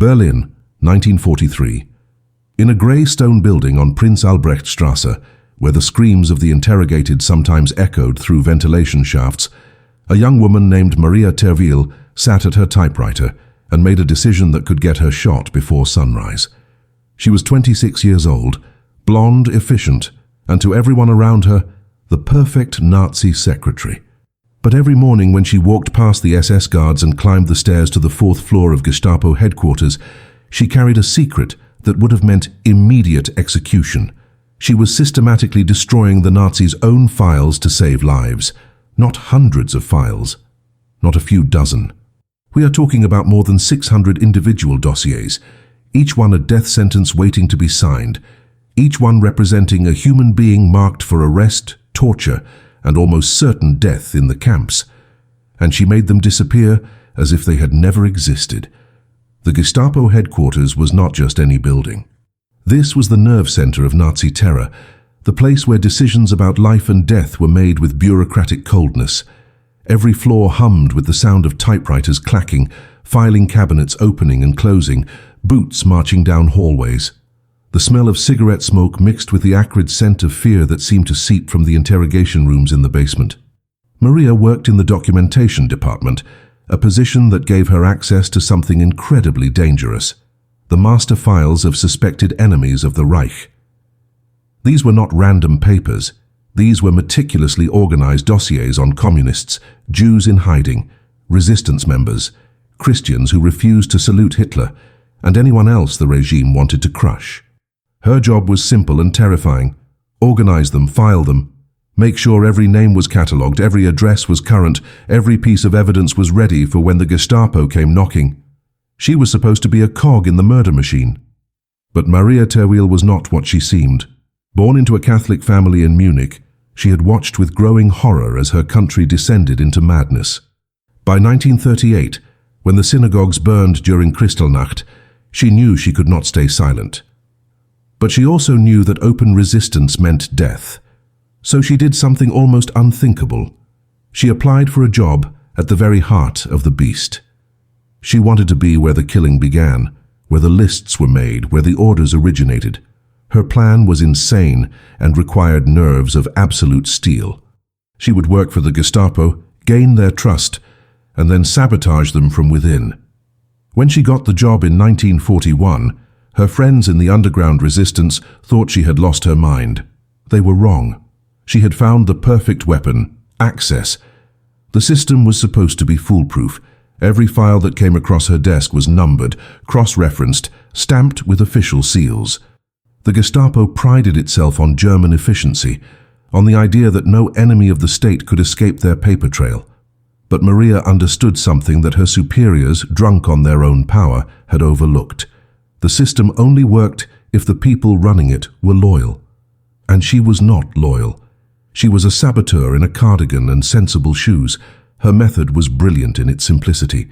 Berlin, 1943. In a grey stone building on Prince Albrechtstrasse, where the screams of the interrogated sometimes echoed through ventilation shafts, a young woman named Maria Terwiel sat at her typewriter and made a decision that could get her shot before sunrise. She was 26 years old, blonde, efficient, and to everyone around her, the perfect Nazi secretary. But every morning when she walked past the SS guards and climbed the stairs to the 4th floor of Gestapo headquarters, she carried a secret that would have meant immediate execution. She was systematically destroying the Nazis' own files to save lives. Not hundreds of files, not a few dozen. We are talking about more than 600 individual dossiers, each one a death sentence waiting to be signed, each one representing a human being marked for arrest, torture, and almost certain death in the camps. And she made them disappear as if they had never existed. The Gestapo headquarters was not just any building. This was the nerve center of Nazi terror, the place where decisions about life and death were made with bureaucratic coldness. Every floor hummed with the sound of typewriters clacking, filing cabinets opening and closing, boots marching down hallways. The smell of cigarette smoke mixed with the acrid scent of fear that seemed to seep from the interrogation rooms in the basement. Maria worked in the documentation department, a position that gave her access to something incredibly dangerous: the master files of suspected enemies of the Reich. These were not random papers. These were meticulously organized dossiers on communists, Jews in hiding, resistance members, Christians who refused to salute Hitler, and anyone else the regime wanted to crush. Her job was simple and terrifying: organize them, file them, make sure every name was catalogued, every address was current, every piece of evidence was ready for when the Gestapo came knocking. She was supposed to be a cog in the murder machine. But Maria Terwiel was not what she seemed. Born into a Catholic family in Munich, she had watched with growing horror as her country descended into madness. By 1938, when the synagogues burned during Kristallnacht, she knew she could not stay silent. But she also knew that open resistance meant death. So she did something almost unthinkable. She applied for a job at the very heart of the beast. She wanted to be where the killing began, where the lists were made, where the orders originated. Her plan was insane and required nerves of absolute steel. She would work for the Gestapo, gain their trust, and then sabotage them from within. When she got the job in 1941, her friends in the underground resistance thought she had lost her mind. They were wrong. She had found the perfect weapon: access. The system was supposed to be foolproof. Every file that came across her desk was numbered, cross-referenced, stamped with official seals. The Gestapo prided itself on German efficiency, on the idea that no enemy of the state could escape their paper trail. But Maria understood something that her superiors, drunk on their own power, had overlooked. The system only worked if the people running it were loyal. And she was not loyal. She was a saboteur in a cardigan and sensible shoes. Her method was brilliant in its simplicity.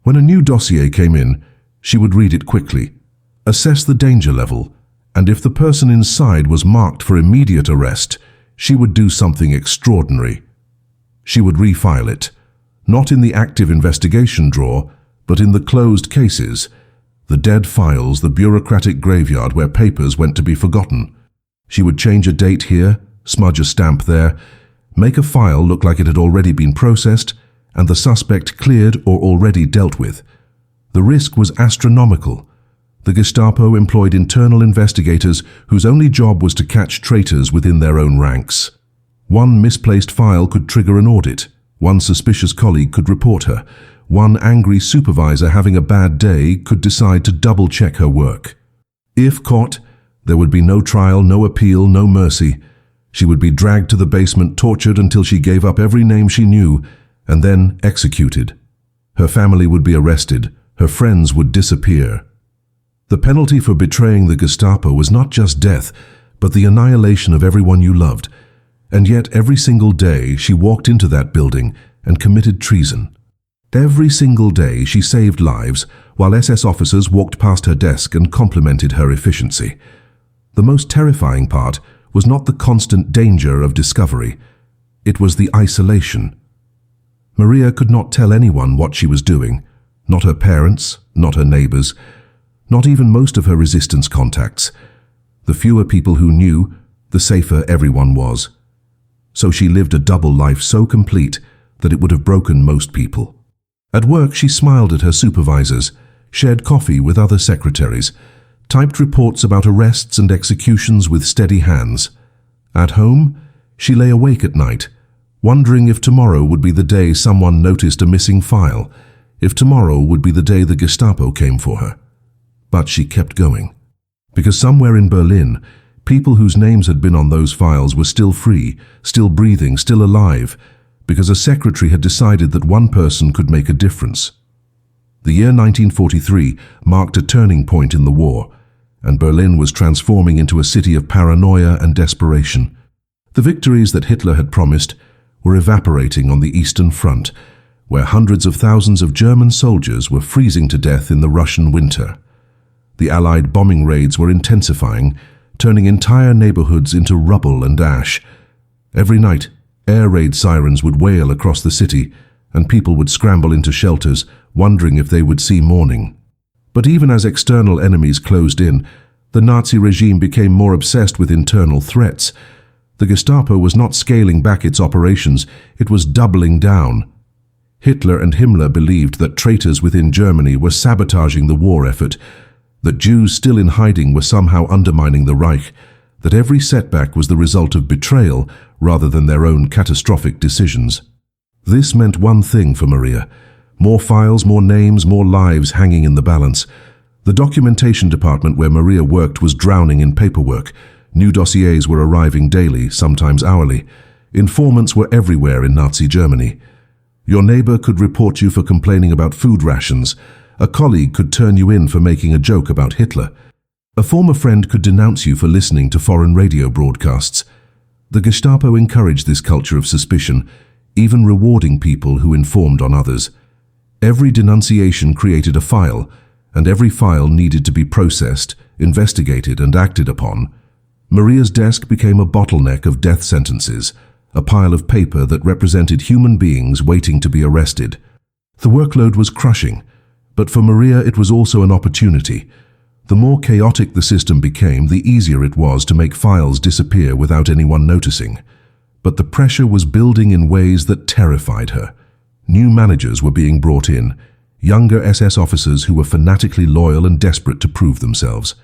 When a new dossier came in, she would read it quickly, assess the danger level, and if the person inside was marked for immediate arrest, she would do something extraordinary. She would refile it, not in the active investigation drawer, but in the closed cases, the dead files, the bureaucratic graveyard where papers went to be forgotten. She would change a date here, smudge a stamp there, make a file look like it had already been processed, and the suspect cleared or already dealt with. The risk was astronomical. The Gestapo employed internal investigators whose only job was to catch traitors within their own ranks. One misplaced file could trigger an audit. One suspicious colleague could report her. One angry supervisor having a bad day could decide to double-check her work. If caught, there would be no trial, no appeal, no mercy. She would be dragged to the basement, tortured until she gave up every name she knew, and then executed. Her family would be arrested. Her friends would disappear. The penalty for betraying the Gestapo was not just death, but the annihilation of everyone you loved. And yet every single day she walked into that building and committed treason. Every single day she saved lives, while SS officers walked past her desk and complimented her efficiency. The most terrifying part was not the constant danger of discovery. It was the isolation. Maria could not tell anyone what she was doing, not her parents, not her neighbors. Not even most of her resistance contacts. The fewer people who knew, the safer everyone was. So she lived a double life so complete that it would have broken most people. At work, she smiled at her supervisors, shared coffee with other secretaries, typed reports about arrests and executions with steady hands. At home, she lay awake at night, wondering if tomorrow would be the day someone noticed a missing file, if tomorrow would be the day the Gestapo came for her. But she kept going. Because somewhere in Berlin, people whose names had been on those files were still free, still breathing, still alive, because a secretary had decided that one person could make a difference. The year 1943 marked a turning point in the war, and Berlin was transforming into a city of paranoia and desperation. The victories that Hitler had promised were evaporating on the Eastern Front, where hundreds of thousands of German soldiers were freezing to death in the Russian winter. The Allied bombing raids were intensifying, turning entire neighborhoods into rubble and ash. Every night, air raid sirens would wail across the city, and people would scramble into shelters, wondering if they would see morning. But even as external enemies closed in, the Nazi regime became more obsessed with internal threats. The Gestapo was not scaling back its operations, it was doubling down. Hitler and Himmler believed that traitors within Germany were sabotaging the war effort, that Jews still in hiding were somehow undermining the Reich, that every setback was the result of betrayal rather than their own catastrophic decisions. This meant one thing for Maria: more files, more names, more lives hanging in the balance. The documentation department where Maria worked was drowning in paperwork. New dossiers were arriving daily, sometimes hourly. Informants were everywhere in Nazi Germany. Your neighbor could report you for complaining about food rations. A colleague could turn you in for making a joke about Hitler. A former friend could denounce you for listening to foreign radio broadcasts. The Gestapo encouraged this culture of suspicion, even rewarding people who informed on others. Every denunciation created a file, and every file needed to be processed, investigated, and acted upon. Maria's desk became a bottleneck of death sentences, a pile of paper that represented human beings waiting to be arrested. The workload was crushing, but for Maria it was also an opportunity. The more chaotic the system became, the easier it was to make files disappear without anyone noticing. But the pressure was building in ways that terrified her. New managers were being brought in, younger SS officers who were fanatically loyal and desperate to prove themselves.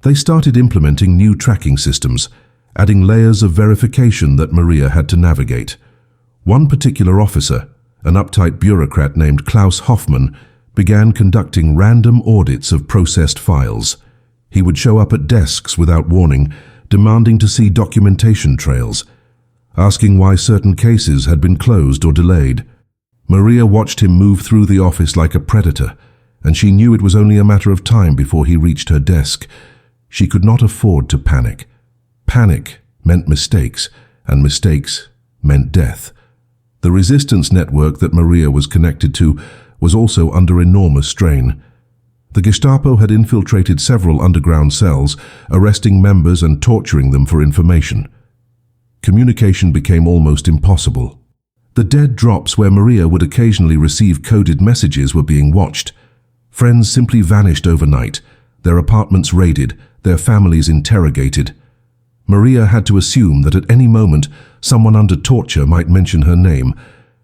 They started implementing new tracking systems, adding layers of verification that Maria had to navigate. One particular officer, an uptight bureaucrat named Klaus Hoffmann, began conducting random audits of processed files. He would show up at desks without warning, demanding to see documentation trails, asking why certain cases had been closed or delayed. Maria watched him move through the office like a predator, and she knew it was only a matter of time before he reached her desk. She could not afford to panic. Panic meant mistakes, and mistakes meant death. The resistance network that Maria was connected to was also under enormous strain. The Gestapo had infiltrated several underground cells, arresting members and torturing them for information. Communication became almost impossible. The dead drops where Maria would occasionally receive coded messages were being watched. Friends simply vanished overnight, their apartments raided, their families interrogated. Maria had to assume that at any moment someone under torture might mention her name,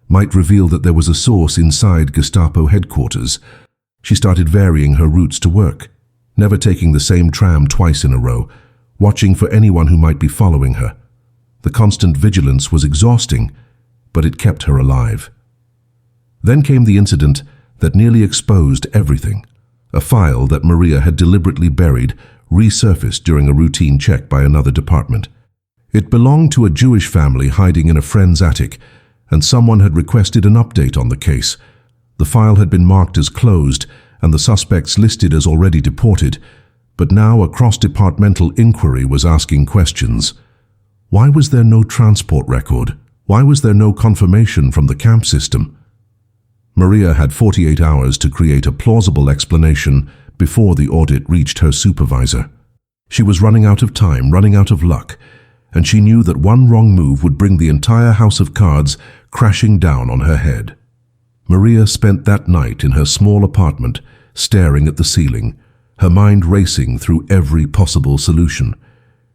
might reveal that there was a source inside Gestapo headquarters. She started varying her routes to work, never taking the same tram twice in a row, watching for anyone who might be following her. The constant vigilance was exhausting, but it kept her alive. Then came the incident that nearly exposed everything. A file that Maria had deliberately buried resurfaced during a routine check by another department. It belonged to a Jewish family hiding in a friend's attic, and someone had requested an update on the case. The file had been marked as closed and the suspects listed as already deported, but now a cross-departmental inquiry was asking questions. Why was there no transport record? Why was there no confirmation from the camp system? Maria had 48 hours to create a plausible explanation before the audit reached her supervisor. She was running out of time, running out of luck, and she knew that one wrong move would bring the entire house of cards crashing down on her head. Maria spent that night in her small apartment, staring at the ceiling, her mind racing through every possible solution.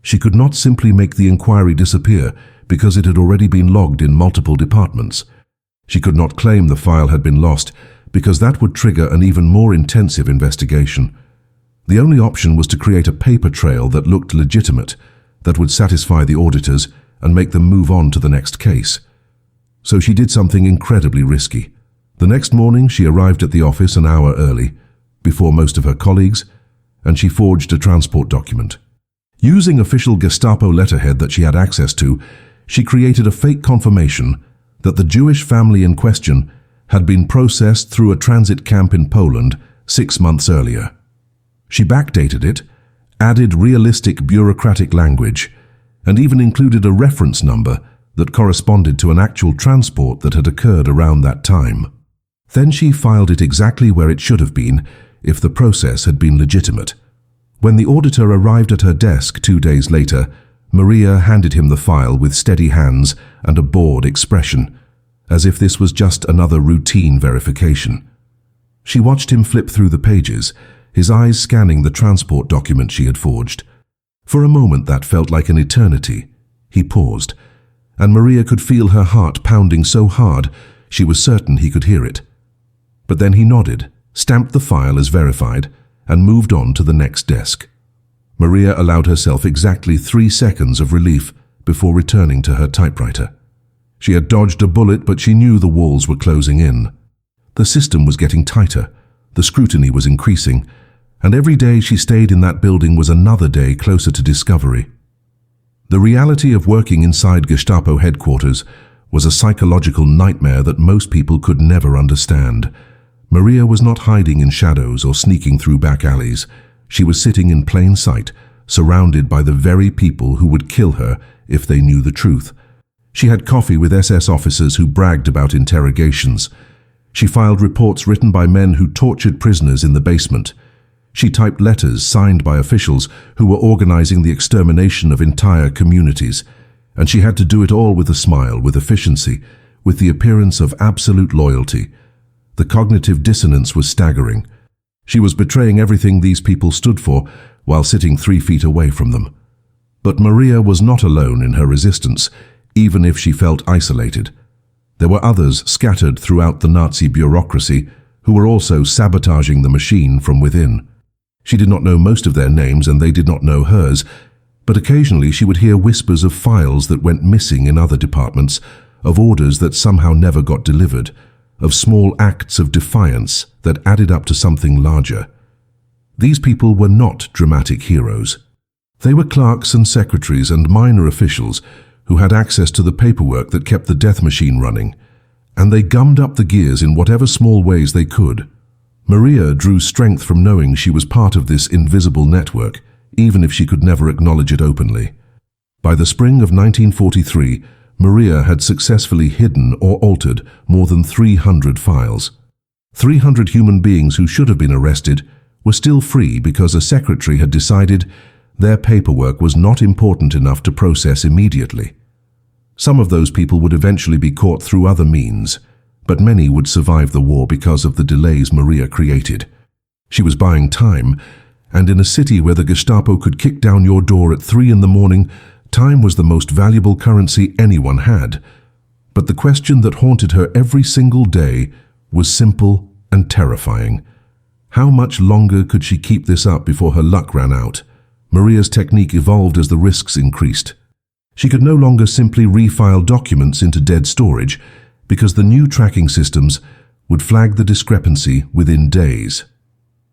She could not simply make the inquiry disappear because it had already been logged in multiple departments. She could not claim the file had been lost because that would trigger an even more intensive investigation. The only option was to create a paper trail that looked legitimate, that would satisfy the auditors and make them move on to the next case. So she did something incredibly risky. The next morning she arrived at the office an hour early, before most of her colleagues, and she forged a transport document. Using official Gestapo letterhead that she had access to, she created a fake confirmation that the Jewish family in question had been processed through a transit camp in Poland 6 months earlier. She backdated it, added realistic bureaucratic language, and even included a reference number that corresponded to an actual transport that had occurred around that time. Then she filed it exactly where it should have been if the process had been legitimate. When the auditor arrived at her desk 2 days later, Maria handed him the file with steady hands and a bored expression, as if this was just another routine verification. She watched him flip through the pages, his eyes scanning the transport document she had forged. For a moment that felt like an eternity. He paused, and Maria could feel her heart pounding so hard she was certain he could hear it. But then he nodded, stamped the file as verified, and moved on to the next desk. Maria allowed herself exactly 3 seconds of relief before returning to her typewriter. She had dodged a bullet, but she knew the walls were closing in. The system was getting tighter, the scrutiny was increasing, and every day she stayed in that building was another day closer to discovery. The reality of working inside Gestapo headquarters was a psychological nightmare that most people could never understand. Maria was not hiding in shadows or sneaking through back alleys. She was sitting in plain sight, surrounded by the very people who would kill her if they knew the truth. She had coffee with SS officers who bragged about interrogations. She filed reports written by men who tortured prisoners in the basement. She typed letters signed by officials who were organizing the extermination of entire communities. And she had to do it all with a smile, with efficiency, with the appearance of absolute loyalty. The cognitive dissonance was staggering. She was betraying everything these people stood for while sitting 3 feet away from them. But Maria was not alone in her resistance, even if she felt isolated. There were others scattered throughout the Nazi bureaucracy who were also sabotaging the machine from within. She did not know most of their names and they did not know hers, but occasionally she would hear whispers of files that went missing in other departments, of orders that somehow never got delivered, of small acts of defiance that added up to something larger. These people were not dramatic heroes. They were clerks and secretaries and minor officials who had access to the paperwork that kept the death machine running, and they gummed up the gears in whatever small ways they could. Maria drew strength from knowing she was part of this invisible network, even if she could never acknowledge it openly. By the spring of 1943, Maria had successfully hidden or altered more than 300 files. 300 human beings who should have been arrested were still free because a secretary had decided their paperwork was not important enough to process immediately. Some of those people would eventually be caught through other means, but many would survive the war because of the delays Maria created. She was buying time, and in a city where the Gestapo could kick down your door at 3 in the morning, time was the most valuable currency anyone had. But the question that haunted her every single day was simple and terrifying. How much longer could she keep this up before her luck ran out? Maria's technique evolved as the risks increased. She could no longer simply refile documents into dead storage because the new tracking systems would flag the discrepancy within days.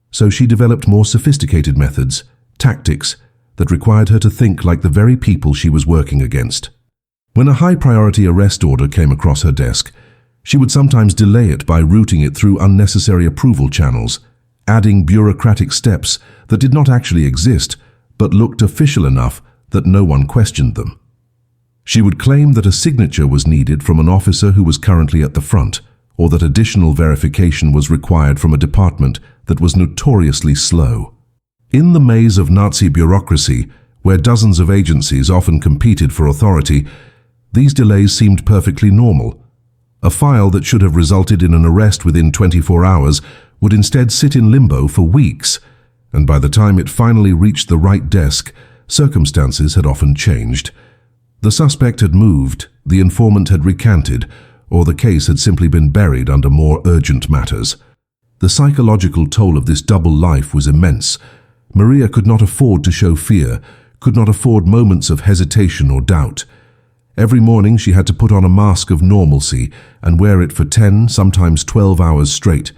So she developed more sophisticated methods, tactics, that required her to think like the very people she was working against. When a high-priority arrest order came across her desk, she would sometimes delay it by routing it through unnecessary approval channels, adding bureaucratic steps that did not actually exist but looked official enough that no one questioned them. She would claim that a signature was needed from an officer who was currently at the front, or that additional verification was required from a department that was notoriously slow. In the maze of Nazi bureaucracy, where dozens of agencies often competed for authority, these delays seemed perfectly normal. A file that should have resulted in an arrest within 24 hours would instead sit in limbo for weeks, and by the time it finally reached the right desk, circumstances had often changed. The suspect had moved, the informant had recanted, or the case had simply been buried under more urgent matters. The psychological toll of this double life was immense. Maria could not afford to show fear, could not afford moments of hesitation or doubt. Every morning she had to put on a mask of normalcy and wear it for 10, sometimes 12 hours straight.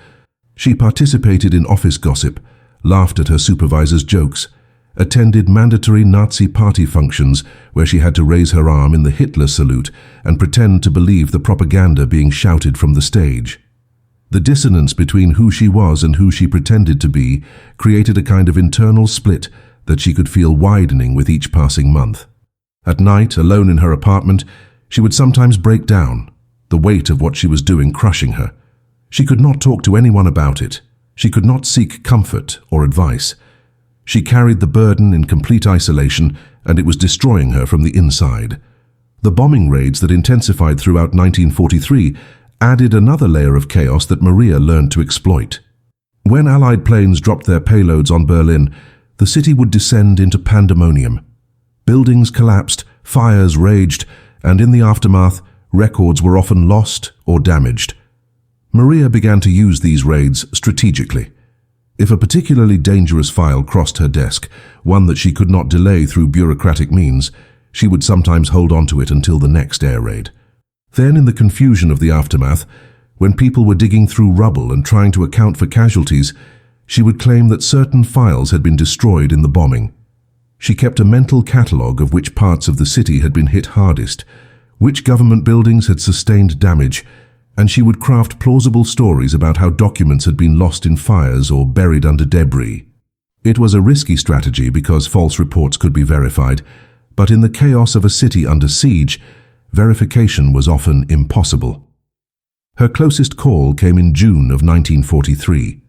She participated in office gossip, laughed at her supervisor's jokes, attended mandatory Nazi party functions where she had to raise her arm in the Hitler salute and pretend to believe the propaganda being shouted from the stage. The dissonance between who she was and who she pretended to be created a kind of internal split that she could feel widening with each passing month. At night, alone in her apartment, she would sometimes break down, the weight of what she was doing crushing her. She could not talk to anyone about it. She could not seek comfort or advice. She carried the burden in complete isolation, and it was destroying her from the inside. The bombing raids that intensified throughout 1943 added another layer of chaos that Maria learned to exploit. When Allied planes dropped their payloads on Berlin, the city would descend into pandemonium. Buildings collapsed, fires raged, and in the aftermath, records were often lost or damaged. Maria began to use these raids strategically. If a particularly dangerous file crossed her desk, one that she could not delay through bureaucratic means, she would sometimes hold on to it until the next air raid. Then, in the confusion of the aftermath, when people were digging through rubble and trying to account for casualties, she would claim that certain files had been destroyed in the bombing. She kept a mental catalogue of which parts of the city had been hit hardest, which government buildings had sustained damage, and she would craft plausible stories about how documents had been lost in fires or buried under debris. It was a risky strategy because false reports could be verified, but in the chaos of a city under siege, verification was often impossible. Her closest call came in June of 1943.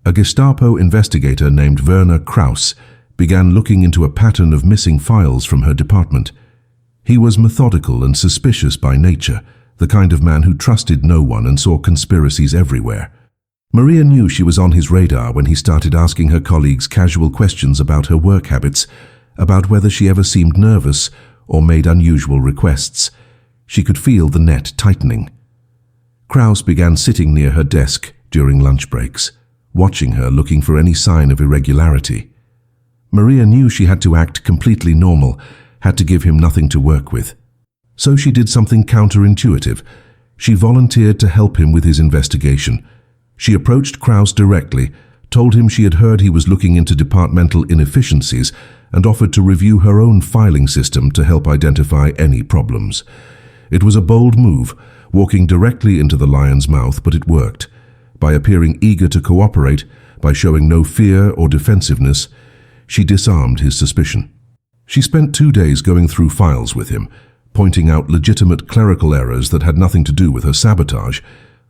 A Gestapo investigator named Werner Krauss began looking into a pattern of missing files from her department. He was methodical and suspicious by nature, the kind of man who trusted no one and saw conspiracies everywhere. Maria knew she was on his radar when he started asking her colleagues casual questions about her work habits, about whether she ever seemed nervous or made unusual requests. She could feel the net tightening. Krauss began sitting near her desk during lunch breaks, watching her, looking for any sign of irregularity. Maria knew she had to act completely normal, had to give him nothing to work with. So she did something counterintuitive. She volunteered to help him with his investigation. She approached Krauss directly, told him she had heard he was looking into departmental inefficiencies, and offered to review her own filing system to help identify any problems. It was a bold move, walking directly into the lion's mouth, but it worked. By appearing eager to cooperate, by showing no fear or defensiveness, she disarmed his suspicion. She spent 2 days going through files with him, pointing out legitimate clerical errors that had nothing to do with her sabotage,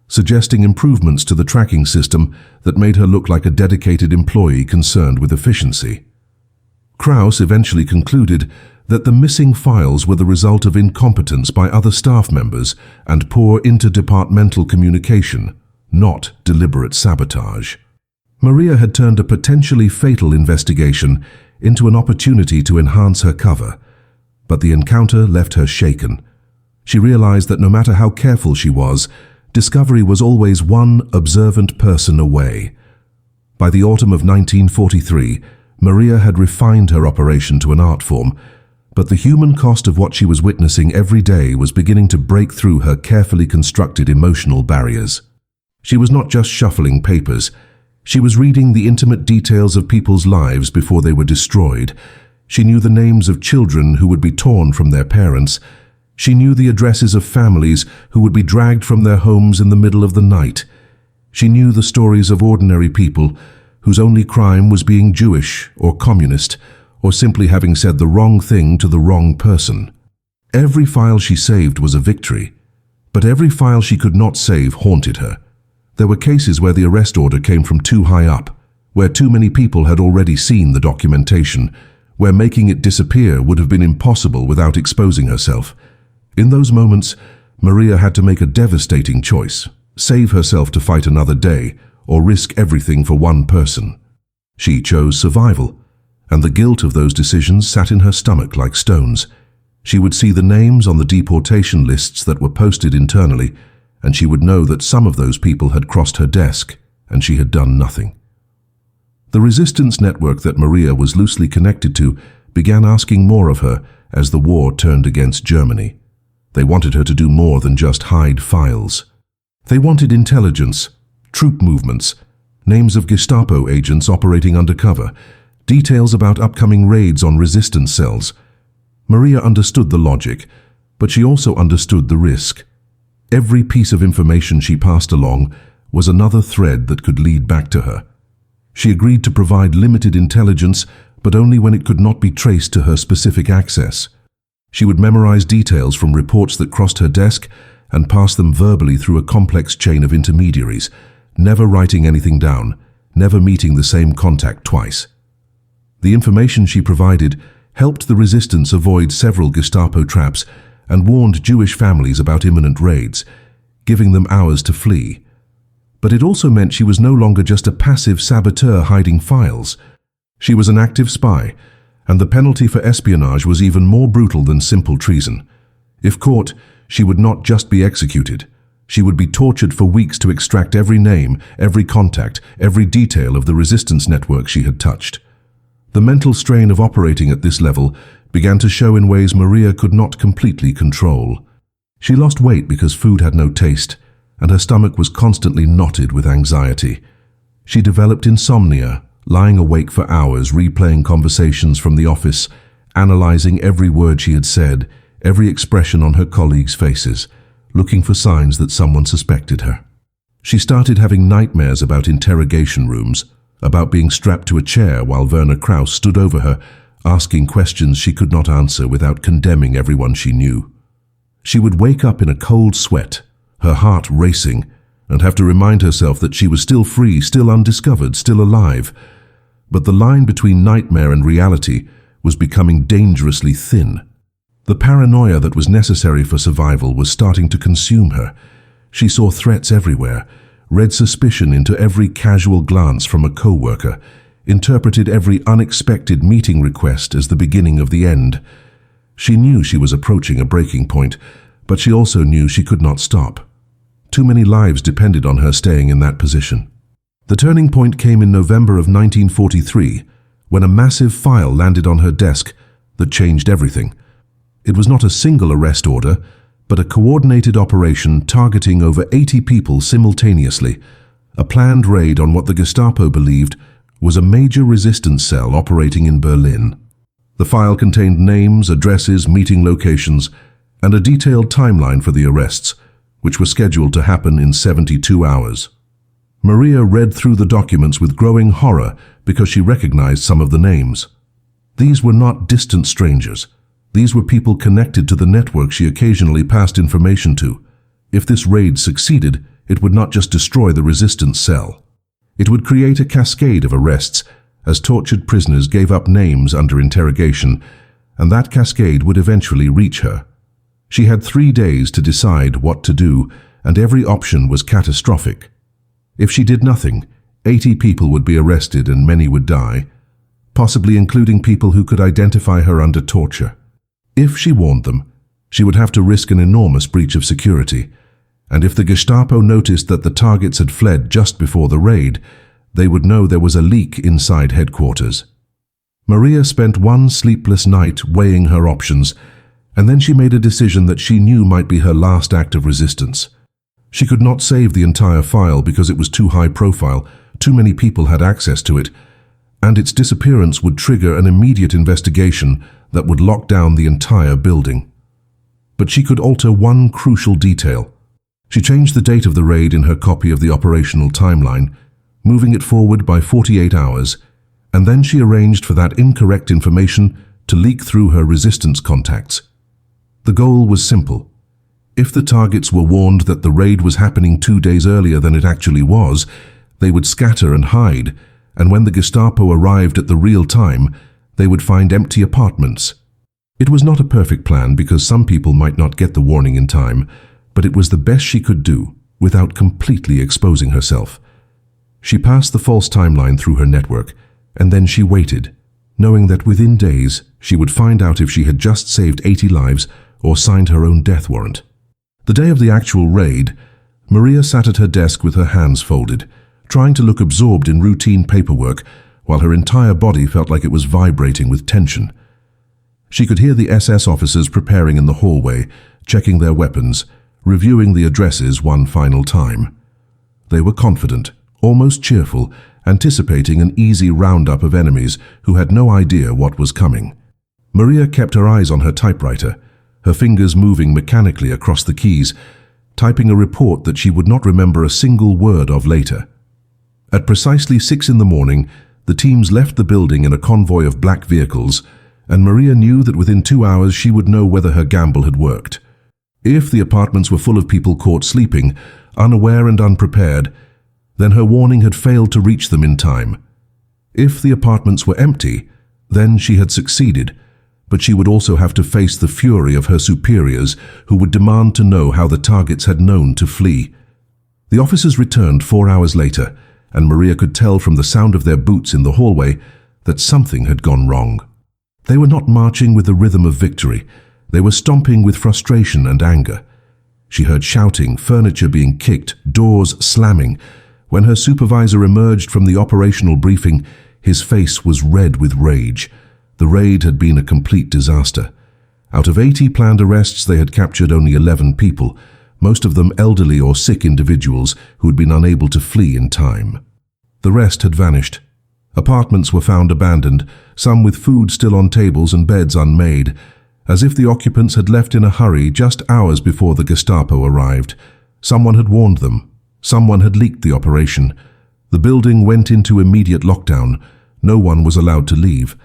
suggesting improvements to the tracking system that made her look like a dedicated employee concerned with efficiency. Krauss eventually concluded that the missing files were the result of incompetence by other staff members and poor interdepartmental communication, not deliberate sabotage. Maria had turned a potentially fatal investigation into an opportunity to enhance her cover, but the encounter left her shaken. She realized that no matter how careful she was, discovery was always one observant person away. By the autumn of 1943, Maria had refined her operation to an art form, but the human cost of what she was witnessing every day was beginning to break through her carefully constructed emotional barriers. She was not just shuffling papers. She was reading the intimate details of people's lives before they were destroyed. She knew the names of children who would be torn from their parents. She knew the addresses of families who would be dragged from their homes in the middle of the night. She knew the stories of ordinary people whose only crime was being Jewish or communist or simply having said the wrong thing to the wrong person. Every file she saved was a victory, but every file she could not save haunted her. There were cases where the arrest order came from too high up, where too many people had already seen the documentation, where making it disappear would have been impossible without exposing herself. In those moments, Maria had to make a devastating choice: save herself to fight another day, or risk everything for one person. She chose survival, and the guilt of those decisions sat in her stomach like stones. She would see the names on the deportation lists that were posted internally, and she would know that some of those people had crossed her desk, and she had done nothing. The resistance network that Maria was loosely connected to began asking more of her as the war turned against Germany. They wanted her to do more than just hide files. They wanted intelligence, troop movements, names of Gestapo agents operating undercover, details about upcoming raids on resistance cells. Maria understood the logic, but she also understood the risk. Every piece of information she passed along was another thread that could lead back to her. She agreed to provide limited intelligence, but only when it could not be traced to her specific access. She would memorize details from reports that crossed her desk and pass them verbally through a complex chain of intermediaries, never writing anything down, never meeting the same contact twice. The information she provided helped the resistance avoid several Gestapo traps and warned Jewish families about imminent raids, giving them hours to flee. But it also meant she was no longer just a passive saboteur hiding files. She was an active spy, and the penalty for espionage was even more brutal than simple treason. If caught, she would not just be executed. She would be tortured for weeks to extract every name, every contact, every detail of the resistance network she had touched. The mental strain of operating at this level began to show in ways Maria could not completely control. She lost weight because food had no taste, and her stomach was constantly knotted with anxiety. She developed insomnia, lying awake for hours, replaying conversations from the office, analyzing every word she had said, every expression on her colleagues' faces, looking for signs that someone suspected her. She started having nightmares about interrogation rooms, about being strapped to a chair while Werner Krauss stood over her, asking questions she could not answer without condemning everyone she knew. She would wake up in a cold sweat, her heart racing, and have to remind herself that she was still free, still undiscovered, still alive. But the line between nightmare and reality was becoming dangerously thin. The paranoia that was necessary for survival was starting to consume her. She saw threats everywhere, read suspicion into every casual glance from a co-worker, interpreted every unexpected meeting request as the beginning of the end. She knew she was approaching a breaking point, but she also knew she could not stop. Too many lives depended on her staying in that position. The turning point came in November of 1943, when a massive file landed on her desk that changed everything. It was not a single arrest order, but a coordinated operation targeting over 80 people simultaneously, a planned raid on what the Gestapo believed was a major resistance cell operating in Berlin. The file contained names, addresses, meeting locations, and a detailed timeline for the arrests, which were scheduled to happen in 72 hours. Maria read through the documents with growing horror because she recognized some of the names. These were not distant strangers. These were people connected to the network she occasionally passed information to. If this raid succeeded, it would not just destroy the resistance cell. It would create a cascade of arrests as tortured prisoners gave up names under interrogation, and that cascade would eventually reach her. She had 3 days to decide what to do, and every option was catastrophic. If she did nothing, 80 people would be arrested and many would die, possibly including people who could identify her under torture. If she warned them, she would have to risk an enormous breach of security, and if the Gestapo noticed that the targets had fled just before the raid, they would know there was a leak inside headquarters. Maria spent one sleepless night weighing her options, and then she made a decision that she knew might be her last act of resistance. She could not save the entire file because it was too high profile, too many people had access to it, and its disappearance would trigger an immediate investigation that would lock down the entire building. But she could alter one crucial detail. She changed the date of the raid in her copy of the operational timeline, moving it forward by 48 hours, and then she arranged for that incorrect information to leak through her resistance contacts. The goal was simple. If the targets were warned that the raid was happening 2 days earlier than it actually was, they would scatter and hide, and when the Gestapo arrived at the real time, they would find empty apartments. It was not a perfect plan because some people might not get the warning in time, but it was the best she could do without completely exposing herself. She passed the false timeline through her network, And then she waited, knowing that within days she would find out if she had just saved 80 lives or signed her own death warrant. The day of the actual raid, Maria sat at her desk with her hands folded, trying to look absorbed in routine paperwork while her entire body felt like it was vibrating with tension. She could hear the SS officers preparing in the hallway, checking their weapons, reviewing the addresses one final time. They were confident, almost cheerful, anticipating an easy roundup of enemies who had no idea what was coming. Maria kept her eyes on her typewriter, her fingers moving mechanically across the keys, typing a report that she would not remember a single word of later. At precisely 6 in the morning, the teams left the building in a convoy of black vehicles, and Maria knew that within 2 hours she would know whether her gamble had worked. If the apartments were full of people caught sleeping, unaware and unprepared, then her warning had failed to reach them in time. If the apartments were empty, then she had succeeded, but she would also have to face the fury of her superiors who would demand to know how the targets had known to flee. The officers returned 4 hours later, and Maria could tell from the sound of their boots in the hallway that something had gone wrong. They were not marching with the rhythm of victory. They were stomping with frustration and anger. She heard shouting, furniture being kicked, doors slamming. When her supervisor emerged from the operational briefing, his face was red with rage. The raid had been a complete disaster. Out of 80 planned arrests, they had captured only 11 people, most of them elderly or sick individuals who had been unable to flee in time. The rest had vanished. Apartments were found abandoned, some with food still on tables and beds unmade, as if the occupants had left in a hurry just hours before the Gestapo arrived. Someone had warned them. Someone had leaked the operation. The building went into immediate lockdown. No one was allowed to leave.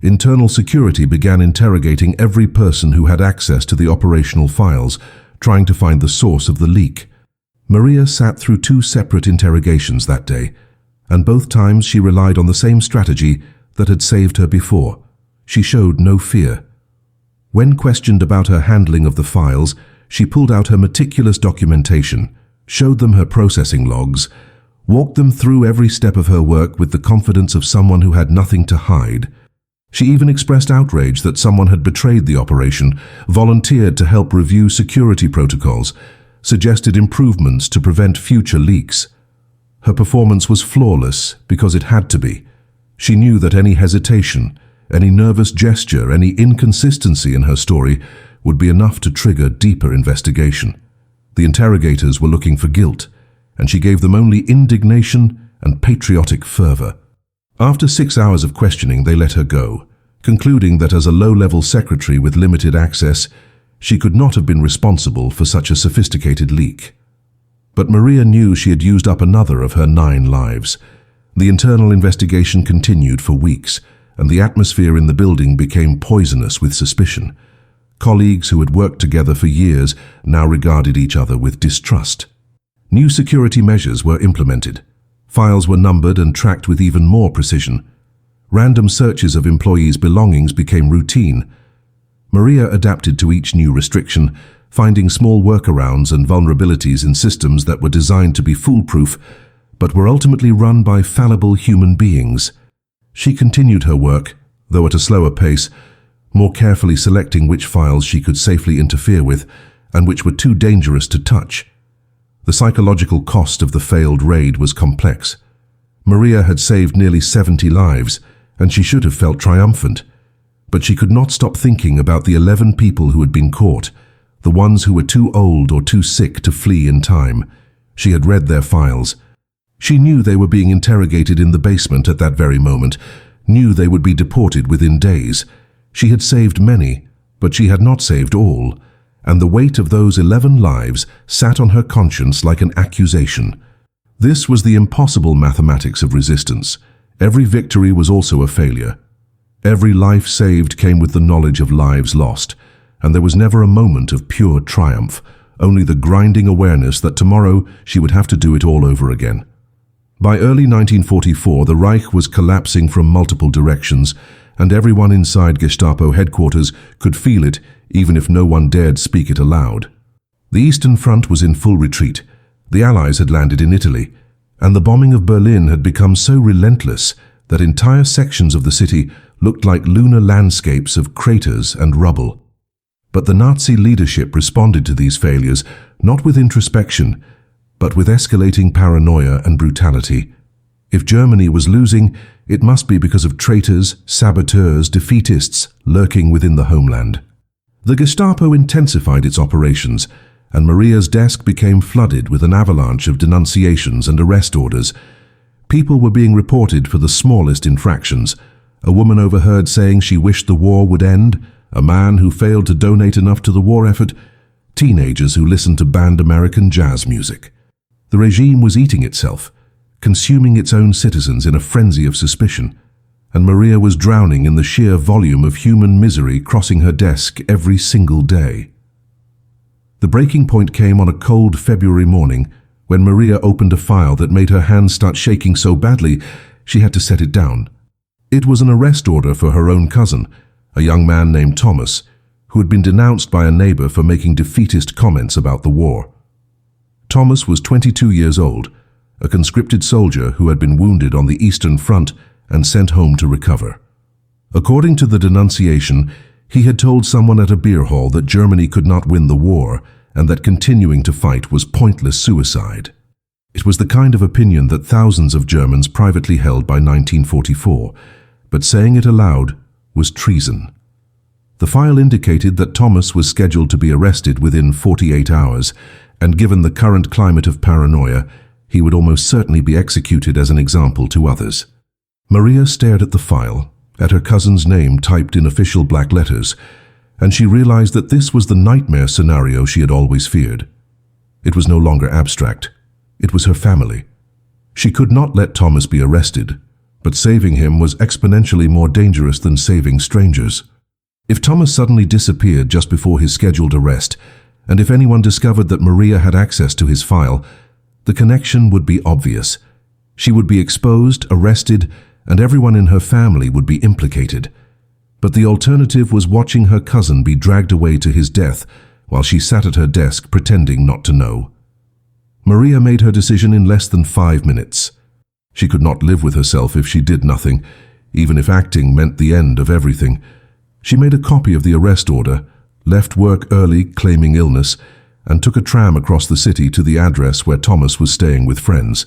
Internal security began interrogating every person who had access to the operational files, trying to find the source of the leak. Maria sat through 2 separate interrogations that day, and both times she relied on the same strategy that had saved her before. She showed no fear. When questioned about her handling of the files, she pulled out her meticulous documentation, showed them her processing logs, walked them through every step of her work with the confidence of someone who had nothing to hide. She even expressed outrage that someone had betrayed the operation, volunteered to help review security protocols, suggested improvements to prevent future leaks. Her performance was flawless because it had to be. She knew that any hesitation, any nervous gesture, any inconsistency in her story would be enough to trigger deeper investigation. The interrogators were looking for guilt, and she gave them only indignation and patriotic fervor. After 6 hours of questioning, they let her go, concluding that as a low-level secretary with limited access, she could not have been responsible for such a sophisticated leak. But Maria knew she had used up another of her 9 lives. The internal investigation continued for weeks, and the atmosphere in the building became poisonous with suspicion. Colleagues who had worked together for years now regarded each other with distrust. New security measures were implemented. Files were numbered and tracked with even more precision. Random searches of employees' belongings became routine. Maria adapted to each new restriction, finding small workarounds and vulnerabilities in systems that were designed to be foolproof, but were ultimately run by fallible human beings. She continued her work, though at a slower pace, more carefully selecting which files she could safely interfere with and which were too dangerous to touch. The psychological cost of the failed raid was complex. Maria had saved nearly 70 lives, and she should have felt triumphant. But she could not stop thinking about the 11 people who had been caught, the ones who were too old or too sick to flee in time. She had read their files. She knew they were being interrogated in the basement at that very moment, knew they would be deported within days. She had saved many, but she had not saved all, and the weight of those 11 lives sat on her conscience like an accusation. This was the impossible mathematics of resistance. Every victory was also a failure. Every life saved came with the knowledge of lives lost, and there was never a moment of pure triumph, only the grinding awareness that tomorrow she would have to do it all over again. By early 1944, the Reich was collapsing from multiple directions, and everyone inside Gestapo headquarters could feel it, even if no one dared speak it aloud. The Eastern Front was in full retreat. The Allies had landed in Italy, and the bombing of Berlin had become so relentless that entire sections of the city looked like lunar landscapes of craters and rubble. But the Nazi leadership responded to these failures not with introspection, but with escalating paranoia and brutality. If Germany was losing, it must be because of traitors, saboteurs, defeatists lurking within the homeland. The Gestapo intensified its operations, and Maria's desk became flooded with an avalanche of denunciations and arrest orders. People were being reported for the smallest infractions. A woman overheard saying she wished the war would end, a man who failed to donate enough to the war effort, teenagers who listened to banned American jazz music. The regime was eating itself, consuming its own citizens in a frenzy of suspicion, and Maria was drowning in the sheer volume of human misery crossing her desk every single day. The breaking point came on a cold February morning when Maria opened a file that made her hands start shaking so badly she had to set it down. It was an arrest order for her own cousin, a young man named Thomas, who had been denounced by a neighbor for making defeatist comments about the war. Thomas was 22 years old, a conscripted soldier who had been wounded on the Eastern Front and sent home to recover. According to the denunciation, he had told someone at a beer hall that Germany could not win the war and that continuing to fight was pointless suicide. It was the kind of opinion that thousands of Germans privately held by 1944, but saying it aloud was treason. The file indicated that Thomas was scheduled to be arrested within 48 hours, and given the current climate of paranoia, he would almost certainly be executed as an example to others. Maria stared at the file, at her cousin's name typed in official black letters, and she realized that this was the nightmare scenario she had always feared. It was no longer abstract. It was her family. She could not let Thomas be arrested, but saving him was exponentially more dangerous than saving strangers. If Thomas suddenly disappeared just before his scheduled arrest, and if anyone discovered that Maria had access to his file, the connection would be obvious. She would be exposed, arrested, and everyone in her family would be implicated. But the alternative was watching her cousin be dragged away to his death while she sat at her desk pretending not to know. Maria made her decision in less than 5 minutes. She could not live with herself if she did nothing, even if acting meant the end of everything. She made a copy of the arrest order, left work early claiming illness, and took a tram across the city to the address where Thomas was staying with friends.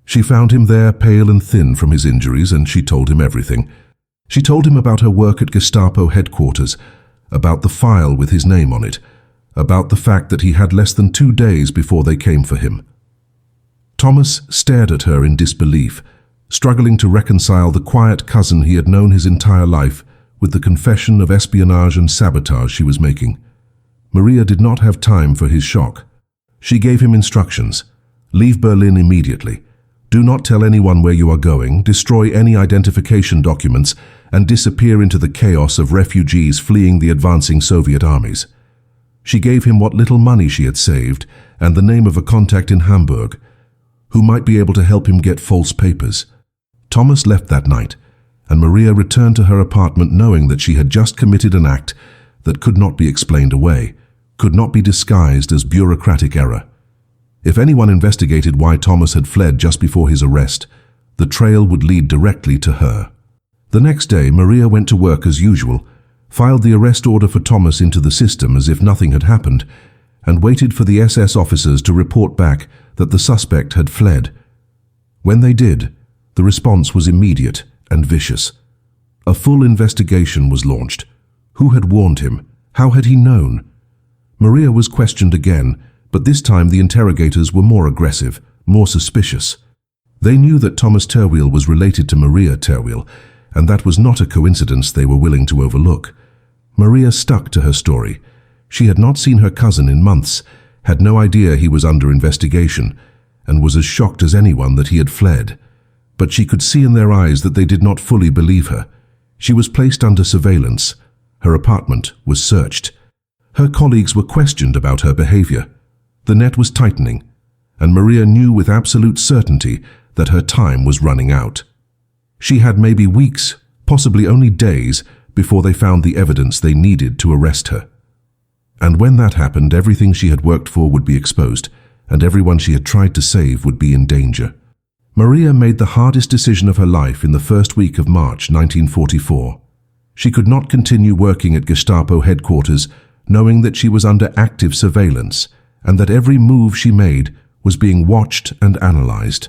She found him there, pale and thin from his injuries, and she told him everything. She told him about her work at Gestapo headquarters, about the file with his name on it, about the fact that he had less than 2 days before they came for him. Thomas stared at her in disbelief, struggling to reconcile the quiet cousin he had known his entire life with the confession of espionage and sabotage she was making. Maria did not have time for his shock. She gave him instructions. Leave Berlin immediately. Do not tell anyone where you are going, destroy any identification documents, and disappear into the chaos of refugees fleeing the advancing Soviet armies. She gave him what little money she had saved and the name of a contact in Hamburg, who might be able to help him get false papers. Thomas left that night, and Maria returned to her apartment knowing that she had just committed an act that could not be explained away, could not be disguised as bureaucratic error. If anyone investigated why Thomas had fled just before his arrest, the trail would lead directly to her. The next day, Maria went to work as usual, filed the arrest order for Thomas into the system as if nothing had happened, and waited for the SS officers to report back that the suspect had fled. When they did, the response was immediate and vicious. A full investigation was launched. Who had warned him? How had he known? Maria was questioned again, but this time the interrogators were more aggressive, more suspicious. They knew that Thomas Terwiel was related to Maria Terwiel, and that was not a coincidence they were willing to overlook. Maria stuck to her story. She had not seen her cousin in months, had no idea he was under investigation, and was as shocked as anyone that he had fled. But she could see in their eyes that they did not fully believe her. She was placed under surveillance. Her apartment was searched. Her colleagues were questioned about her behavior. The net was tightening, and Maria knew with absolute certainty that her time was running out. She had maybe weeks, possibly only days, before they found the evidence they needed to arrest her. And when that happened, everything she had worked for would be exposed, and everyone she had tried to save would be in danger. Maria made the hardest decision of her life in the first week of March 1944. She could not continue working at Gestapo headquarters, knowing that she was under active surveillance and that every move she made was being watched and analyzed.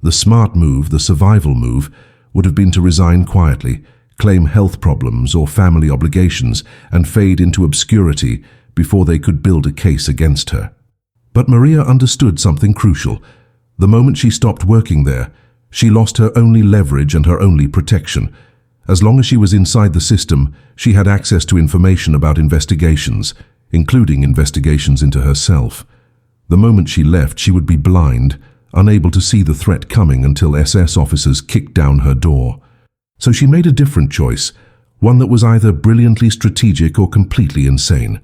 The smart move, the survival move, would have been to resign quietly, claim health problems or family obligations, and fade into obscurity before they could build a case against her. But Maria understood something crucial. The moment she stopped working there, she lost her only leverage and her only protection. As long as she was inside the system, she had access to information about investigations, including investigations into herself. The moment she left, she would be blind, unable to see the threat coming until SS officers kicked down her door. So she made a different choice, one that was either brilliantly strategic or completely insane.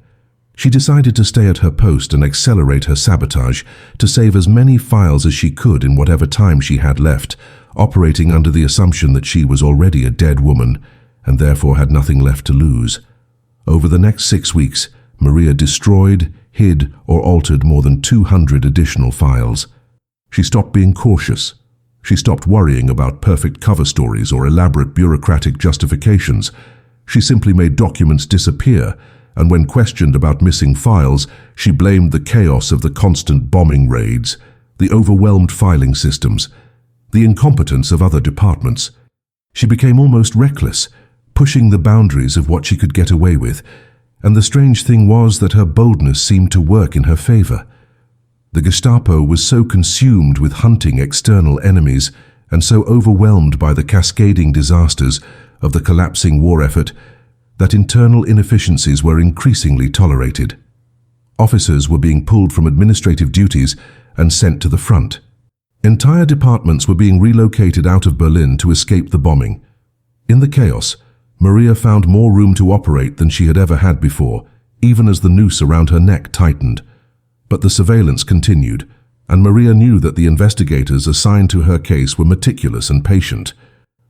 She decided to stay at her post and accelerate her sabotage to save as many files as she could in whatever time she had left, operating under the assumption that she was already a dead woman and therefore had nothing left to lose. Over the next 6 weeks, Maria destroyed, hid, or altered more than 200 additional files. She stopped being cautious. She stopped worrying about perfect cover stories or elaborate bureaucratic justifications. She simply made documents disappear, and when questioned about missing files, she blamed the chaos of the constant bombing raids, the overwhelmed filing systems, the incompetence of other departments. She became almost reckless, pushing the boundaries of what she could get away with, and the strange thing was that her boldness seemed to work in her favor. The Gestapo was so consumed with hunting external enemies and so overwhelmed by the cascading disasters of the collapsing war effort that internal inefficiencies were increasingly tolerated. Officers were being pulled from administrative duties and sent to the front. Entire departments were being relocated out of Berlin to escape the bombing. In the chaos, Maria found more room to operate than she had ever had before, even as the noose around her neck tightened. But the surveillance continued, and Maria knew that the investigators assigned to her case were meticulous and patient.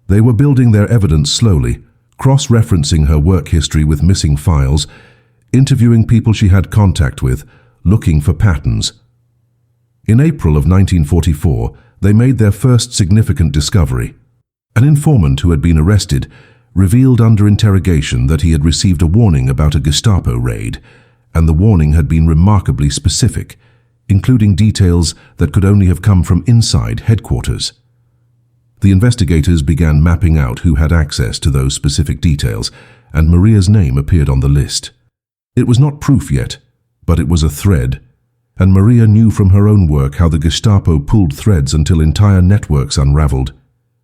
They were building their evidence slowly, cross-referencing her work history with missing files, interviewing people she had contact with, looking for patterns. In April of 1944, they made their first significant discovery. An informant who had been arrested revealed under interrogation that he had received a warning about a Gestapo raid, and the warning had been remarkably specific, including details that could only have come from inside headquarters. The investigators began mapping out who had access to those specific details, and Maria's name appeared on the list. It was not proof yet, but it was a thread, and Maria knew from her own work how the Gestapo pulled threads until entire networks unraveled.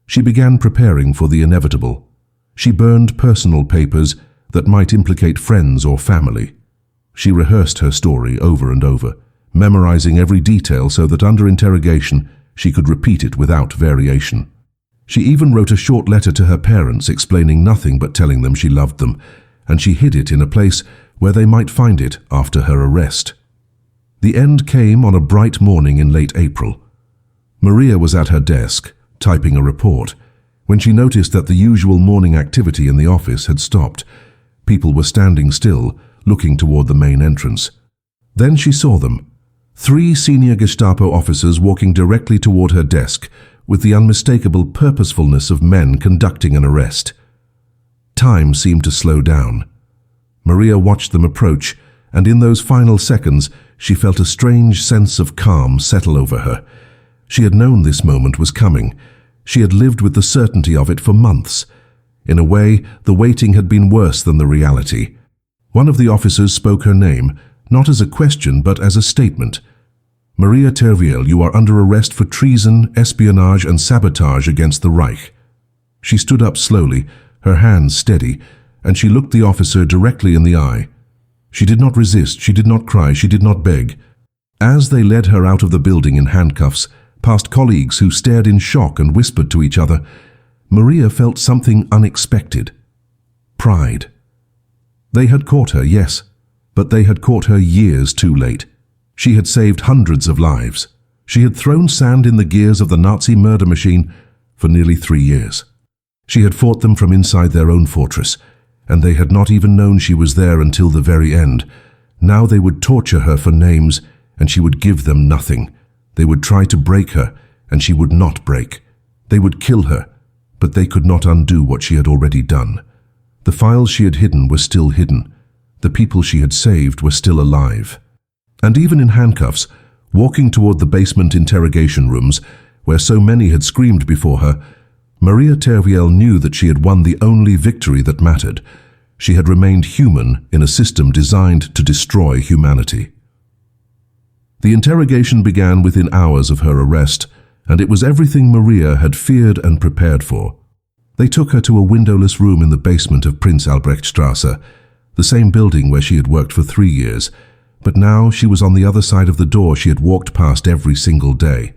She began preparing for the inevitable. She burned personal papers that might implicate friends or family. She rehearsed her story over and over, memorizing every detail so that under interrogation she could repeat it without variation. She even wrote a short letter to her parents explaining nothing but telling them she loved them, and she hid it in a place where they might find it after her arrest. The end came on a bright morning in late April. Maria was at her desk, typing a report, when she noticed that the usual morning activity in the office had stopped. People were standing still, looking toward the main entrance. Then she saw them, 3 senior Gestapo officers walking directly toward her desk, with the unmistakable purposefulness of men conducting an arrest. Time seemed to slow down. Maria watched them approach, and in those final seconds, she felt a strange sense of calm settle over her. She had known this moment was coming. She had lived with the certainty of it for months. In a way, the waiting had been worse than the reality. One of the officers spoke her name, not as a question but as a statement. "Maria Terwiel, you are under arrest for treason, espionage, and sabotage against the Reich." She stood up slowly, her hands steady, and she looked the officer directly in the eye. She did not resist, she did not cry, she did not beg. As they led her out of the building in handcuffs, past colleagues who stared in shock and whispered to each other, Maria felt something unexpected. Pride. They had caught her, yes, but they had caught her years too late. She had saved hundreds of lives. She had thrown sand in the gears of the Nazi murder machine for nearly 3 years. She had fought them from inside their own fortress, and they had not even known she was there until the very end. Now they would torture her for names, and she would give them nothing. They would try to break her, and she would not break. They would kill her, but they could not undo what she had already done. The files she had hidden were still hidden. The people she had saved were still alive. And even in handcuffs, walking toward the basement interrogation rooms, where so many had screamed before her, Maria Terwiel knew that she had won the only victory that mattered. She had remained human in a system designed to destroy humanity. The interrogation began within hours of her arrest, and it was everything Maria had feared and prepared for. They took her to a windowless room in the basement of Prinz Albrechtstrasse, the same building where she had worked for 3 years, but now she was on the other side of the door she had walked past every single day.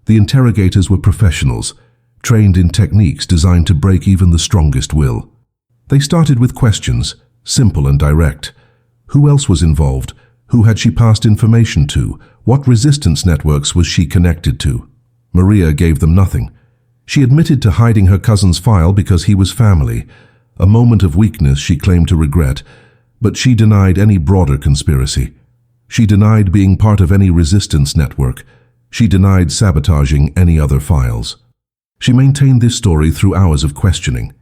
The interrogators were professionals, trained in techniques designed to break even the strongest will. They started with questions, simple and direct. Who else was involved? Who had she passed information to? What resistance networks was she connected to? Maria gave them nothing. She admitted to hiding her cousin's file because he was family, a moment of weakness she claimed to regret, but she denied any broader conspiracy. She denied being part of any resistance network. She denied sabotaging any other files. She maintained this story through hours of questioning.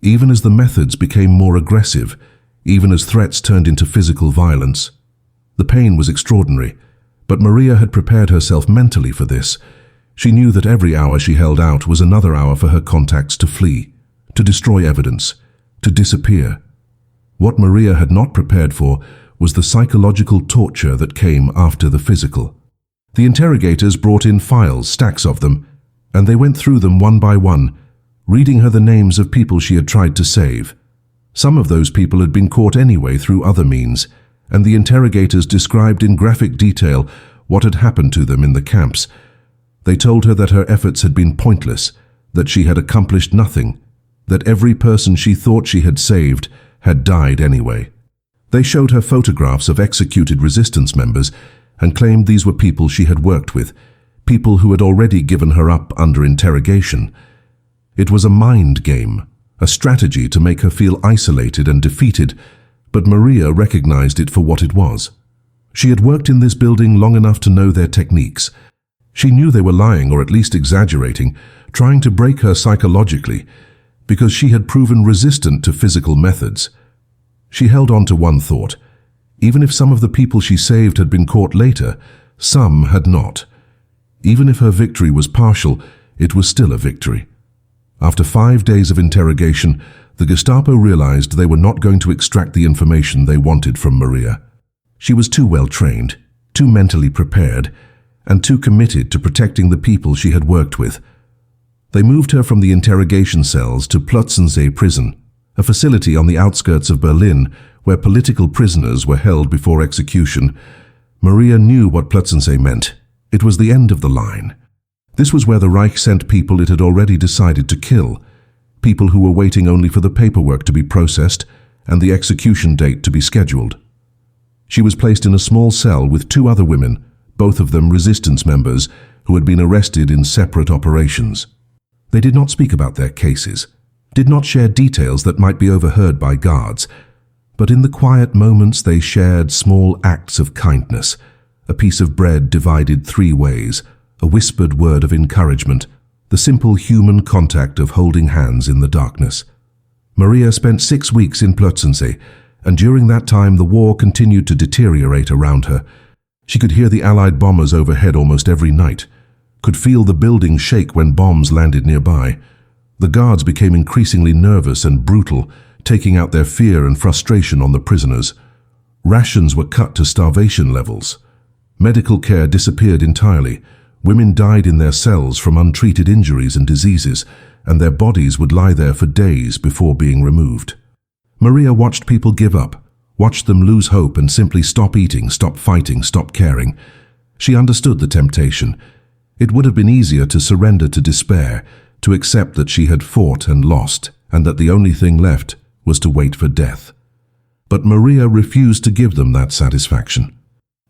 Even as the methods became more aggressive, even as threats turned into physical violence. The pain was extraordinary, but Maria had prepared herself mentally for this. She knew that every hour she held out was another hour for her contacts to flee, to destroy evidence, to disappear. What Maria had not prepared for was the psychological torture that came after the physical. The interrogators brought in files, stacks of them, and they went through them one by one, reading her the names of people she had tried to save. Some of those people had been caught anyway through other means, and the interrogators described in graphic detail what had happened to them in the camps. They told her that her efforts had been pointless, that she had accomplished nothing, that every person she thought she had saved had died anyway. They showed her photographs of executed resistance members and claimed these were people she had worked with, people who had already given her up under interrogation. It was a mind game, a strategy to make her feel isolated and defeated, but Maria recognized it for what it was. She had worked in this building long enough to know their techniques. She knew they were lying or at least exaggerating, trying to break her psychologically, because she had proven resistant to physical methods. She held on to one thought. Even if some of the people she saved had been caught later, some had not. Even if her victory was partial, it was still a victory. After 5 days of interrogation, the Gestapo realized they were not going to extract the information they wanted from Maria. She was too well trained, too mentally prepared, and too committed to protecting the people she had worked with. They moved her from the interrogation cells to Plötzensee prison, a facility on the outskirts of Berlin where political prisoners were held before execution. Maria knew what Plötzensee meant. It was the end of the line. This was where the Reich sent people it had already decided to kill, people who were waiting only for the paperwork to be processed and the execution date to be scheduled. She was placed in a small cell with 2 other women, both of them resistance members who had been arrested in separate operations. They did not speak about their cases, did not share details that might be overheard by guards, but in the quiet moments they shared small acts of kindness, a piece of bread divided 3 ways, a whispered word of encouragement, the simple human contact of holding hands in the darkness. Maria spent 6 weeks in Plötzensee, and during that time the war continued to deteriorate around her. She could hear the Allied bombers overhead almost every night, could feel the buildings shake when bombs landed nearby. The guards became increasingly nervous and brutal, taking out their fear and frustration on the prisoners. Rations were cut to starvation levels. Medical care disappeared entirely. Women died in their cells from untreated injuries and diseases, and their bodies would lie there for days before being removed. Maria watched people give up, watched them lose hope and simply stop eating, stop fighting, stop caring. She understood the temptation. It would have been easier to surrender to despair, to accept that she had fought and lost, and that the only thing left was to wait for death. But Maria refused to give them that satisfaction.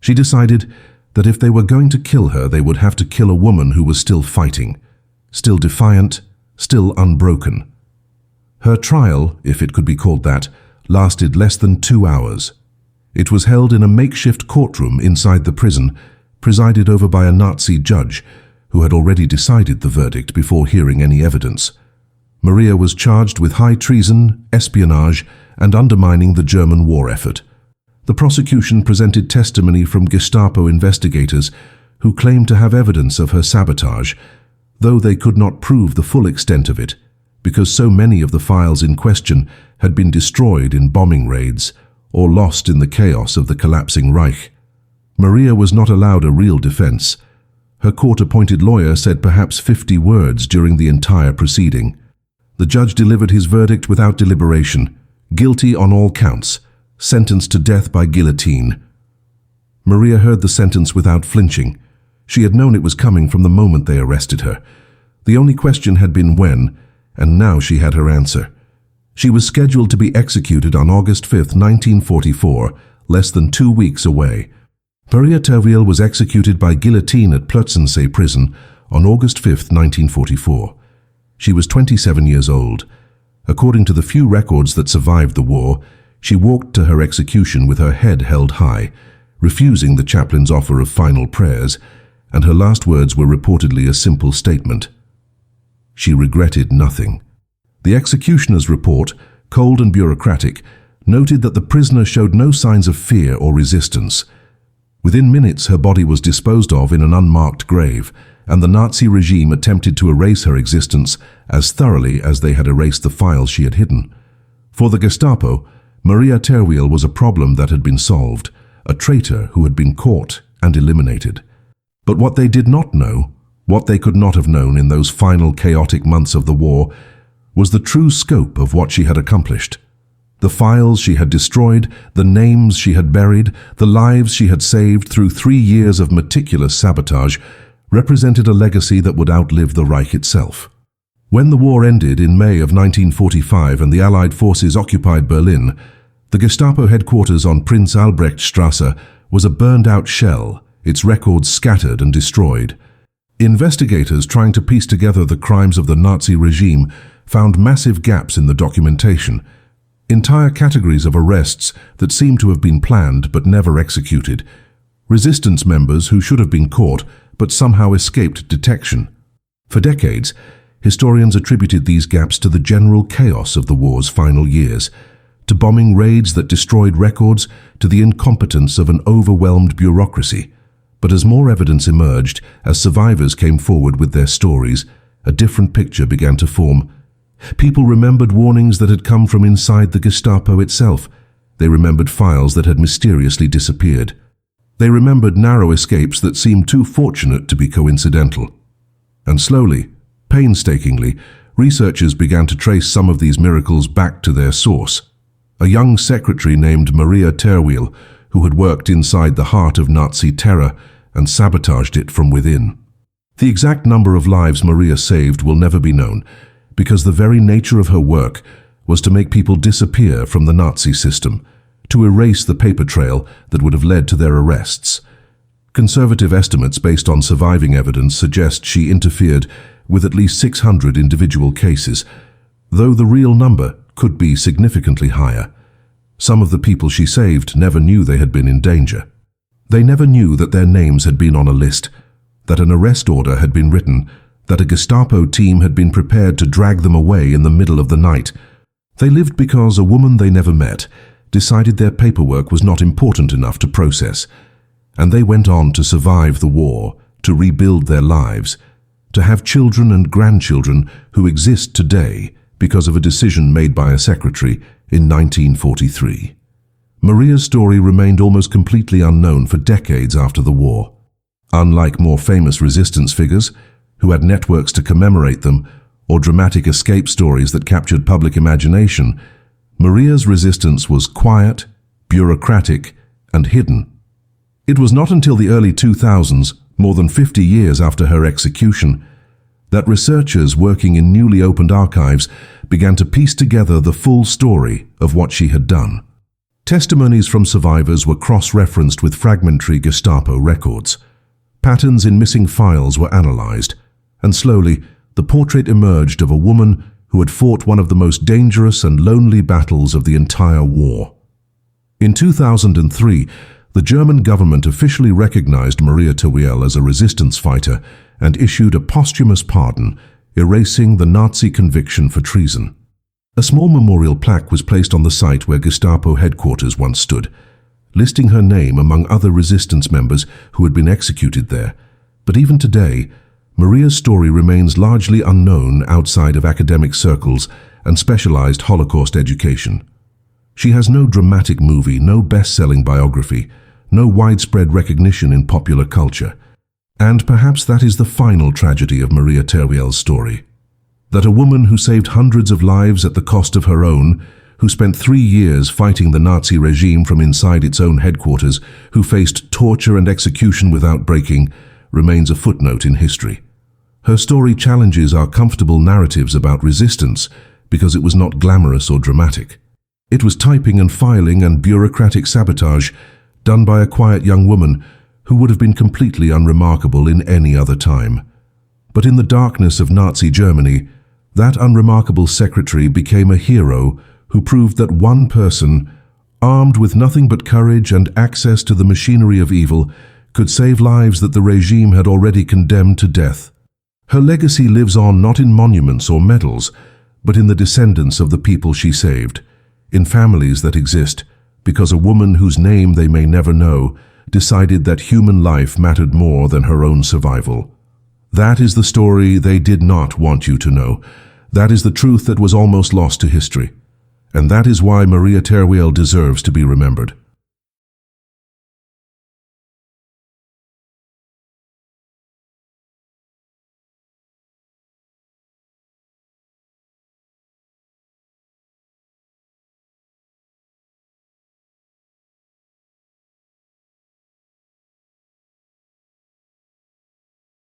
She decided that if they were going to kill her, they would have to kill a woman who was still fighting, still defiant, still unbroken. Her trial, if it could be called that, lasted less than 2 hours. It was held in a makeshift courtroom inside the prison, presided over by a Nazi judge, who had already decided the verdict before hearing any evidence. Maria was charged with high treason, espionage, and undermining the German war effort. The prosecution presented testimony from Gestapo investigators who claimed to have evidence of her sabotage, though they could not prove the full extent of it, because so many of the files in question had been destroyed in bombing raids or lost in the chaos of the collapsing Reich. Maria was not allowed a real defense. Her court-appointed lawyer said perhaps 50 words during the entire proceeding. The judge delivered his verdict without deliberation, guilty on all counts, sentenced to death by guillotine. Maria heard the sentence without flinching. She had known it was coming from the moment they arrested her. The only question had been when, and now she had her answer. She was scheduled to be executed on August 5, 1944, less than 2 weeks away. Maria Terwiel was executed by guillotine at Plötzensee prison on August 5, 1944. She was 27 years old. According to the few records that survived the war, she walked to her execution with her head held high, refusing the chaplain's offer of final prayers, and her last words were reportedly a simple statement. She regretted nothing. The executioner's report, cold and bureaucratic, noted that the prisoner showed no signs of fear or resistance. Within minutes, her body was disposed of in an unmarked grave, and the Nazi regime attempted to erase her existence as thoroughly as they had erased the files she had hidden. For the Gestapo, Maria Terwiel was a problem that had been solved, a traitor who had been caught and eliminated. But what they did not know, what they could not have known in those final chaotic months of the war, was the true scope of what she had accomplished. The files she had destroyed, the names she had buried, the lives she had saved through 3 years of meticulous sabotage represented a legacy that would outlive the Reich itself. When the war ended in May of 1945 and the Allied forces occupied Berlin, the Gestapo headquarters on Prinz Albrecht Strasse was a burned-out shell, its records scattered and destroyed. Investigators trying to piece together the crimes of the Nazi regime found massive gaps in the documentation, entire categories of arrests that seemed to have been planned but never executed, resistance members who should have been caught but somehow escaped detection. For decades, historians attributed these gaps to the general chaos of the war's final years, to bombing raids that destroyed records, to the incompetence of an overwhelmed bureaucracy. But as more evidence emerged, as survivors came forward with their stories, a different picture began to form. People remembered warnings that had come from inside the Gestapo itself. They remembered files that had mysteriously disappeared. They remembered narrow escapes that seemed too fortunate to be coincidental. And slowly, painstakingly, researchers began to trace some of these miracles back to their source. A young secretary named Maria Terwiel, who had worked inside the heart of Nazi terror and sabotaged it from within. The exact number of lives Maria saved will never be known, because the very nature of her work was to make people disappear from the Nazi system, to erase the paper trail that would have led to their arrests. Conservative estimates based on surviving evidence suggest she interfered with at least 600 individual cases, though the real number could be significantly higher. Some of the people she saved never knew they had been in danger. They never knew that their names had been on a list, that an arrest order had been written, that a Gestapo team had been prepared to drag them away in the middle of the night. They lived because a woman they never met decided their paperwork was not important enough to process, and they went on to survive the war, to rebuild their lives, to have children and grandchildren who exist today because of a decision made by a secretary in 1943. Maria's story remained almost completely unknown for decades after the war. Unlike more famous resistance figures, who had networks to commemorate them, or dramatic escape stories that captured public imagination, Maria's resistance was quiet, bureaucratic, and hidden. It was not until the early 2000s, more than 50 years after her execution, that researchers working in newly opened archives began to piece together the full story of what she had done. Testimonies from survivors were cross-referenced with fragmentary Gestapo records. Patterns in missing files were analyzed, and slowly the portrait emerged of a woman who had fought one of the most dangerous and lonely battles of the entire war. In 2003, the German government officially recognized Maria Terwiel as a resistance fighter and issued a posthumous pardon, erasing the Nazi conviction for treason. A small memorial plaque was placed on the site where Gestapo headquarters once stood, listing her name among other resistance members who had been executed there. But even today, Maria's story remains largely unknown outside of academic circles and specialized Holocaust education. She has no dramatic movie, no best-selling biography, no widespread recognition in popular culture. And perhaps that is the final tragedy of Maria Terwiel's story. That a woman who saved hundreds of lives at the cost of her own, who spent 3 years fighting the Nazi regime from inside its own headquarters, who faced torture and execution without breaking, remains a footnote in history. Her story challenges our comfortable narratives about resistance because it was not glamorous or dramatic. It was typing and filing and bureaucratic sabotage done by a quiet young woman who would have been completely unremarkable in any other time. But in the darkness of Nazi Germany, that unremarkable secretary became a hero who proved that one person, armed with nothing but courage and access to the machinery of evil, could save lives that the regime had already condemned to death. Her legacy lives on not in monuments or medals, but in the descendants of the people she saved, in families that exist because a woman whose name they may never know decided that human life mattered more than her own survival. That is the story they did not want you to know. That is the truth that was almost lost to history. And that is why Maria Terwiel deserves to be remembered.